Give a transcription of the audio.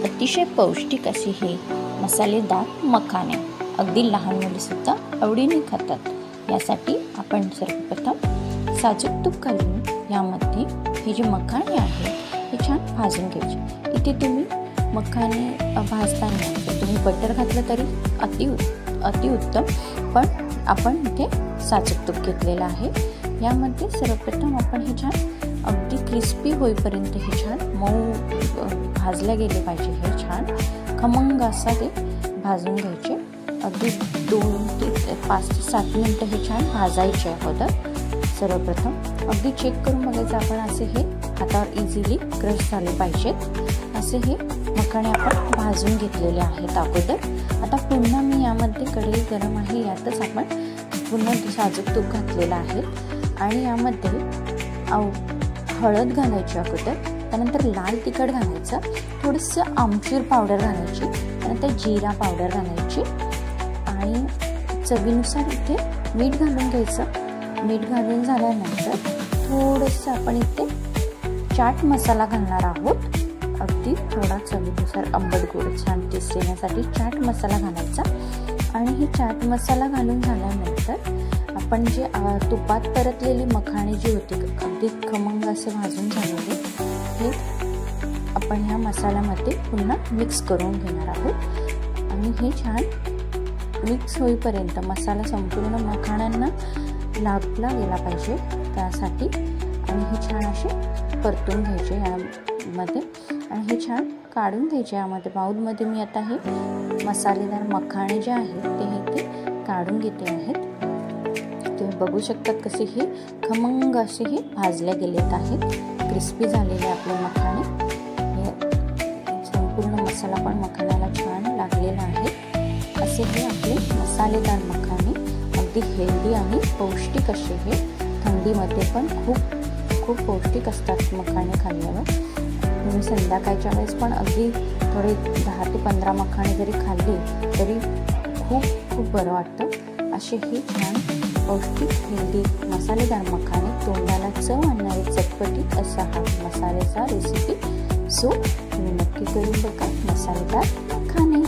अतिशय पौष्टिक असे हे मसालेदार मखाणे अगदी लहान मुलेसुद्धा आवडीने खातात। यासाठी आपण सर्वप्रथम साजूक तूप घालून यामध्ये हे जे मखाणे आहे हे छान भाजून घ्यायचे। इथे तुम्ही मखाणे भाजताना जर तुम्ही बटर घातलं तरी अतिउत्तम, पण आपण इथे साजूक तूप घेतलेलं आहे। यामध्ये सर्वप्रथम आपण हे छान अगदी क्रिस्पी होईपर्यंत हे छान मऊ भाजले गेले पाहिजे। हे छान खमंग असा ते भाजून घ्यायचे। अगदी 2 ते 5 ते 7 मिनिटं हे छान भाजायचे अगोदर। सर्वप्रथम अगदी चेक करून बघायचं आपण असे हे हातावर इझिली क्रश झाले पाहिजेत असे हे मखाणे आपण भाजून घेतलेले आहेत अगोदर। आता पुन्हा मी यामध्ये कढई गरम आहे यातच आपण पुन्हा साजूक तूप घातलेलं आहे आणि यामध्ये हळद घालायची अगोदर, त्यानंतर लाल तिखट घालायचं, थोडंसं आमचूर पावडर घालायची, त्यानंतर जिरा पावडर घालायची आणि चवीनुसार इथे मीठ घालून घ्यायचं। मीठ घालून झाल्यानंतर थोडंसं आपण इथे चाट मसाला घालणार आहोत। अगदी थोडा चवीनुसार आंबट गोड छान टेस्ट येण्यासाठी चाट मसाला घालायचा आणि हे चाट मसाला घालून झाल्यानंतर आपण जे तुपात परतलेली मखाणे जी होती अगदी खमंग असे भाजून झालेले हे आपण ह्या मसाल्यामध्ये पुन्हा मिक्स करून घेणार आहोत आणि हे छान मिक्स होईपर्यंत मसाला संपूर्ण मखाण्यांना लागला गेला पाहिजे त्यासाठी आणि हे छान असे परतून घ्यायचे यामध्ये आणि हे छान काढून घ्यायचे। यामध्ये बाउलमध्ये मी आता हे मसालेदार मखाणे जे आहेत ते काढून घेते आहेत। तुम्ही बघू शकतात कसे हे खमंग असे हे भाजले गेलेत आहेत, क्रिस्पी झालेले आपले मखाणे। हे संपूर्ण मसाला पण मखाण्याला छान लागलेला आहे। असे हे आपले मसालेदार मखाणे अगदी हेल्दी आणि पौष्टिक असे हे थंडीमध्ये पण खूप पौष्टिक असतात मखाणे खाल्ल्यावर। तुम्ही संध्याकाळच्या वेळेस पण अगदी थोडे 10 ते 15 मखाणे जरी खाल्ले तरी खूप बरं वाटतं। असे हे छान पौष्टिक हेल्दी मसालेदार मखाणे, तोंडाला चव आणणारे चटपटीत असा हा मसाल्याचा रेसिपी। सो तुम्ही नक्की करून बघा मसालेदार मखाणे।